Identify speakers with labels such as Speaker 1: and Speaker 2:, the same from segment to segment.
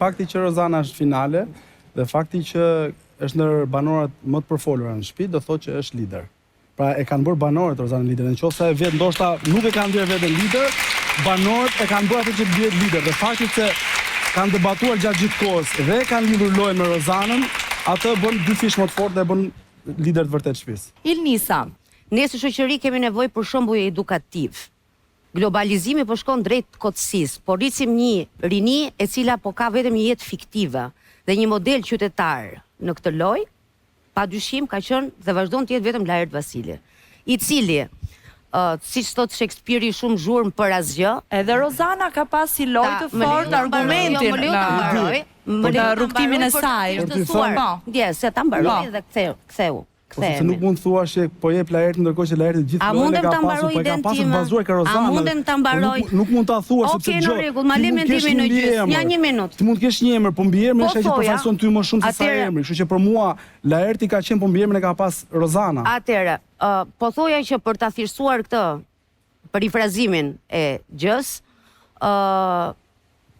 Speaker 1: fakti që Rozana është finale dhe fakti që është ndër banorat më të përfolura në shtëpi, do thotë që është lider. Pra e kanë bërë banorët Rozana lider. Nëse vetë ndoshta nuk e kanë bërë veten lider, banorët e kanë bërë atë që bëhet lider. Dhe fakti se kanë debatuar gjatë gjithë kohës dhe kanë lidhur lojën me Rozanën, atë bën dy fish më të fortë dhe bën lider të vërtet shtëpisë.
Speaker 2: Ilnisa,
Speaker 3: ne si shoqëri kemi nevojë për shembull edukativ. Globalizimi po shkon drejt kotësisë, po rrisim një rini e cila po ka vetëm një jetë fiktive dhe një model qytetar në këtë lojë, padyshim ka qenë dhe vazhdon të jetë vetëm Laert Vasili, i cili siç thot Shakespeare shumë zhurmë për asgjë.
Speaker 2: edhe Rozana ka pas si lojë të fortë argumentin në rrugtimin e saj.
Speaker 3: Ndjes, se ta mbaroj dhe ktheu.
Speaker 1: Se nuk mund të thuash që po jep Laertin ndërkohë që Laerti gjithë kohën e ka pasur, po ka pasur bazuar ka Rozana.
Speaker 3: A mundem ta mbaroj?
Speaker 1: Nuk mund ta thuash sepse
Speaker 3: Okej, në rregull, ma le mendimin në gjysmë. Ja, një minutë.
Speaker 1: Ti mund të kesh një emër, po mbi emrin është që përfaqëson ty më shumë se sa emri. Kështu që për mua Laerti ka qenë, po mbi emrin e ka pas Rozana.
Speaker 3: Atëherë, po thoja që për ta thjeshtuar këtë perifrazimin e gjës,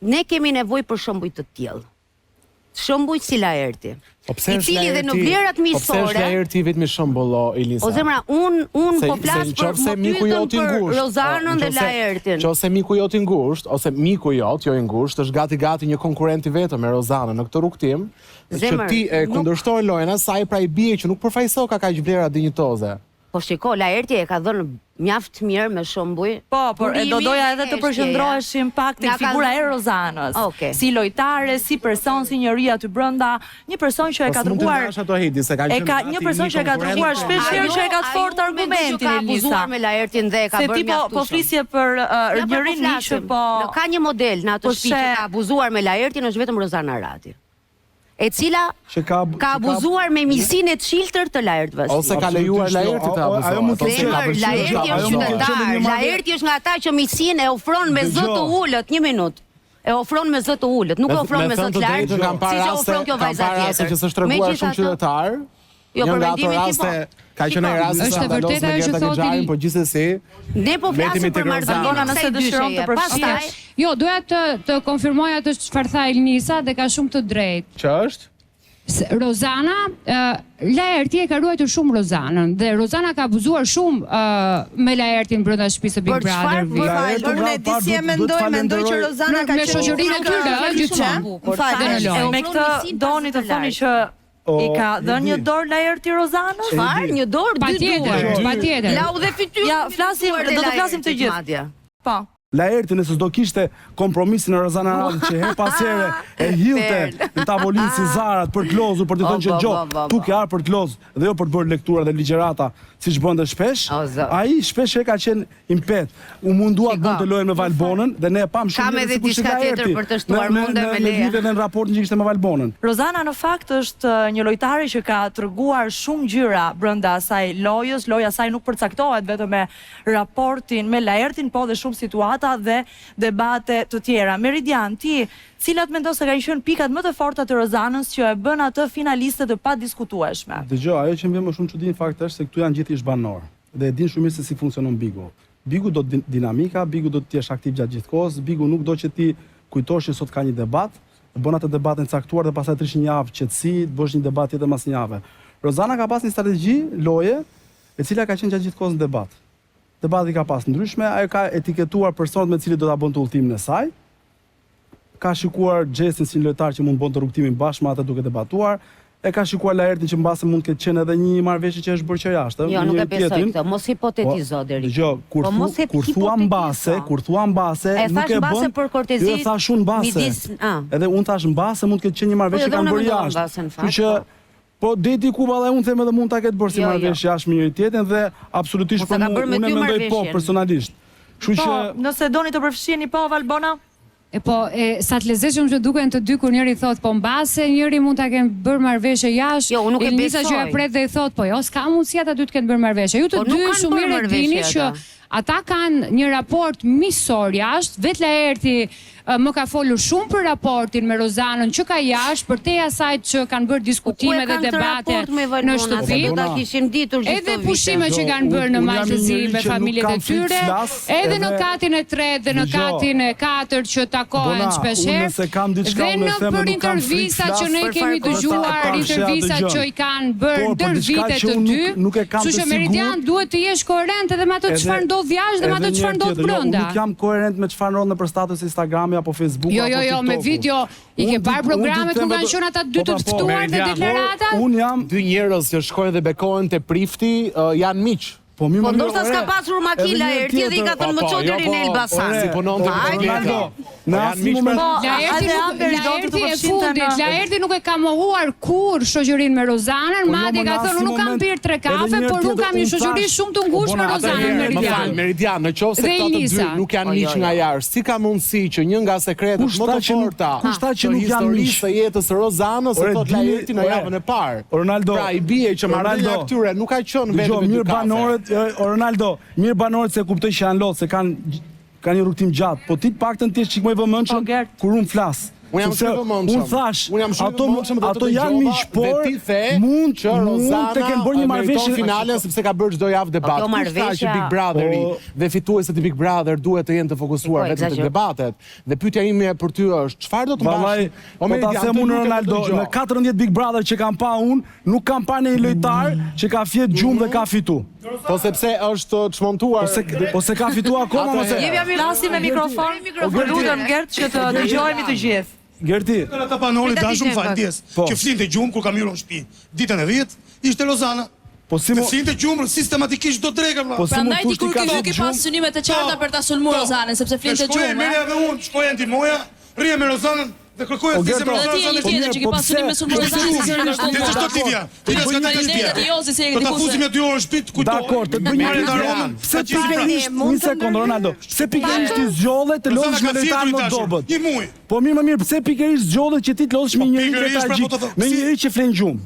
Speaker 3: ne kemi nevojë për shembuj të tillë. Shembuj si Laerti. I cili dhe në vlerat miqësore.
Speaker 4: Po pse është Laerti vetëm shembull Elisa?
Speaker 3: O zemra, un po flas për Rozanën dhe Laertin.
Speaker 4: Nëse miku jot i ngushtë ose miku jot jo i ngushtë është gati një konkurrent i vetëm me Rozanën në këtë rrugtim, që ti e kundërshton lojën asaj, pra i bie që nuk përfaqëson ka kaq vlera dinjitoze.
Speaker 3: Po shiko, Laerti e ka dhënë mjaft mirë me shembuj.
Speaker 2: Po, por do doja edhe të përqendroheshim pak tek figura e Rozanës. Si lojtare, si person, si njeri aty brenda, një person që e ka treguar një person që e ka treguar shpesh herë që e ka të fortë argumentin
Speaker 3: Elisa. Ka abuzuar me Laertin dhe e ka bërë mjaft.
Speaker 2: Se ti po flisje për njërin që po
Speaker 3: ka një model në atë shtëpi që ka abuzuar me Laertin është vetëm Rozana Radi, e cila ka abuzuar me miqsinë e të shiltër të Laert Vasili.
Speaker 4: Ose ka lejuar Laerti të abuzojë.
Speaker 3: Laerti është nga ata që miqsinë e ofron me zë të ulët, një minutë. E ofron me zë të ulët, nuk e ofron me zë të lartë, siç e ofron kjo vajza tjetër.
Speaker 4: Që s'është treguar shumë qytetar.
Speaker 3: Jo, për mendimin tim.
Speaker 4: Ka qenë ai rasti
Speaker 5: është vërtet ajo që thotë,
Speaker 4: po gjithsesi
Speaker 3: ne po flasim për marrëdhënie
Speaker 2: nëse dëshiron të përfshijë.
Speaker 5: Jo, doja të konfirmoj atë çfarë tha Ilnisa dhe ka shumë të drejtë.
Speaker 4: Që është?
Speaker 5: Rozana, Laerti e ka ruajtur shumë Rozanën dhe Rozana ka abuzuar shumë me Laertin brenda shtëpisë së Big Brother.
Speaker 2: Unë di si e mendoj që Rozana ka
Speaker 5: me shoqërinë e tyre gjithçka.
Speaker 2: Me këtë doni të thoni që i ka dhënë një dorë Laerti Rozanës?
Speaker 3: Çfarë? Një dorë, dy dorë.
Speaker 5: Patjetër.
Speaker 3: Lau dhe fytyrë.
Speaker 2: Ja, do të flasim të gjithë. Po.
Speaker 1: Laerti nëse s'do kishte kompromisin e Rozana Radi që her pas here e hilte në tavolinë si Zarat për të lozur, për të thënë që gjo, tu ke ardhur për të lozur dhe jo për të bërë lektura dhe ligjërata siç bënte shpesh. Ai shpesh ka qenë impet. U mundua të bënte lojën me Valbonën dhe ne e pam shumë
Speaker 3: kam edhe diçka tjetër për të shtuar mundën me leje.
Speaker 1: Lidhje në raportin që kishte me Valbonën.
Speaker 2: Rozana në fakt është një lojtare që ka treguar shumë gjëra brenda asaj lojës. Loja e saj nuk përcaktohet vetëm me raportin me Laertin, po dhe shumë situata dhe debate të tjera. Meridian, ti cilat mendon se kanë qenë pikat më të forta të Rozanës që e bën atë finaliste të padiskutueshme?
Speaker 1: Dëgjoj, ajo që më vjen më shumë çudi në fakt është se këtu janë gjithë ish banor dhe e din shumë mirë se si funksionon Bigu. Bigu do dinamika, Bigu do të jesh aktiv gjatë gjithë kohës, Bigu nuk do që ti kujtosh që sot ka një debat, bën atë debatin caktuar dhe pastaj trish një javë qetësi, bësh një debat tjetër mas një jave. Rozana ka pas një strategji loje e cila ka qenë gjatë gjithë kohës në debat. Debati ka pas ndryshme, ajo ka etiketuar personat me cilët do ta bënte udhëtimin e saj. Ka shikuar Xhesin si një lojtar që mund të bënte rrugtimin bashkë me ata duke debatuar. E ka shikuar Laertin që mbase mund të ketë qenë edhe një marrëveshje që është bërë që jashtë.
Speaker 3: Jo, nuk e besoj këtë, mos hipotetizo deri.
Speaker 1: Dgjoj, kur thua mbase, nuk e bën
Speaker 3: për kortezi.
Speaker 1: Jo, thash unë mbase. Edhe unë thash mbase mund të ketë qenë një marrëveshje që kanë bërë jashtë. Kështu që po deti ku valla unë them edhe mund ta ketë bërë si marrëveshje jashtë me njëri tjetrin dhe absolutisht po unë mendoj po personalisht. Kështu që
Speaker 2: nëse doni të përfshiheni po Valbona.
Speaker 5: Sa të lezetshëm që duken të dy kur njëri thot po mbase, njëri mund ta kenë bërë marrëveshje jashtë.
Speaker 3: Jo, unë nuk e besoj.
Speaker 5: Elnisa që e pret dhe i thot po jo, s'ka mundësi ata dy të kenë bërë marrëveshje. Ju të dy shumë mirë e dini që ata kanë një raport miqësor jashtë, vetë Laerti më ka folur shumë për raportin me Rozanën që ka jashtë, për te asaj që kanë bërë diskutime dhe debate në shtëpi. Edhe pushime që kanë bërë në Maltëzi me familjet e tyre, edhe në katin e 3 dhe në katin e 4 që takohen shpeshherë, dhe në për intervista që ne kemi dëgjuar, intervista që i kanë bërë ndër vitet të dy, kështu që Meridian duhet të jesh koherent edhe me ato çfarë ndodh jashtë dhe me ato çfarë ndodh brenda.
Speaker 1: Nuk jam koherent me çfarë ndodh nëpër status Instagrami apo Facebook apo TikTok.
Speaker 5: Jo, me video i ke parë programet ku kanë qenë ata dy të ftuar dhe deklarata?
Speaker 1: Un jam
Speaker 4: dy njerëz që shkojnë dhe bekohen te Prifti, janë miq.
Speaker 3: Po ndoshta s'ka pasur makila erti dhe i ka thënë më çoj deri në Elbasan.
Speaker 4: Si punon te
Speaker 1: Ronaldo. Në asnjë moment
Speaker 5: Laerti nuk e ka mohuar kur shoqërinë me Rozanën, madje ka thënë unë nuk kam pirë 3 kafe, por unë kam një shoqëri shumë të ngushtë me Rozanën
Speaker 4: Meridian. Në qoftë se këta të dy nuk janë miq nga jashtë, si ka mundësi që një nga sekretet më të forta
Speaker 1: që nuk janë miq
Speaker 4: të jetës së Rozanës së thot Laerti në javën e parë.
Speaker 1: Ronaldo.
Speaker 4: Pra i bie që marrëdhënia këtyre nuk ka qenë vetëm
Speaker 1: mirë banorët, Ronaldo, mirë banorët se kuptoj që janë lot, se kanë një rrugtim gjatë, po ti të paktën ti je çik më i vëmendshëm kur unë flas. Unë thash, ato janë miq, por mund të kenë bërë një marrëveshje
Speaker 4: finale sepse ka bërë çdo javë debat. Që Big Brotheri dhe fituesit e Big Brother duhet të jenë të fokusuar vetëm te debatet. Dhe pyetja ime për ty është, çfarë do të mbash?
Speaker 1: Po ta them unë Ronaldo, në 14 Big Brother që kam pa unë, nuk kam pa një lojtar që ka fjet gjumë dhe ka fitu.
Speaker 4: Po sepse është çmontuar.
Speaker 1: Po se ka fituar akoma mos e.
Speaker 2: Jemi flasim me mikrofon, lutem Gert që të dëgjojmë të gjithë.
Speaker 1: Gerti.
Speaker 6: Ata banorët dashur faljes që flinte gjumë kur kam hyrë në shtëpi. Ditën e 10 ishte Rozana.
Speaker 1: Po si mo
Speaker 6: flinte gjumë sistematikisht do dreka vëlla.
Speaker 7: Prandaj ti kur ke pas synimet e qarta për ta sulmuar Rozanën sepse flinte gjumë.
Speaker 6: Merja dhe unë shkoja ndihmoja, rria me Rozanën dhe kërkoja thjesht me Rozanën.
Speaker 7: Ti je një tjetër që ke pas synim me sulmuar Rozanën.
Speaker 6: Ti ç'do ti vija? Ti do të
Speaker 7: jesh
Speaker 6: ta fusim me 2 orë në shtëpi kujto.
Speaker 1: Dakor, të bëj një Romën. Pse pikërisht një sekond Ronaldo. Pse pikërisht ti zgjodhe të lodhesh me lojtar më dobët?
Speaker 6: Një muj.
Speaker 1: Po mirë, pse pikërisht zgjodhe që ti të lodhesh me një njerëz që flen gjumë?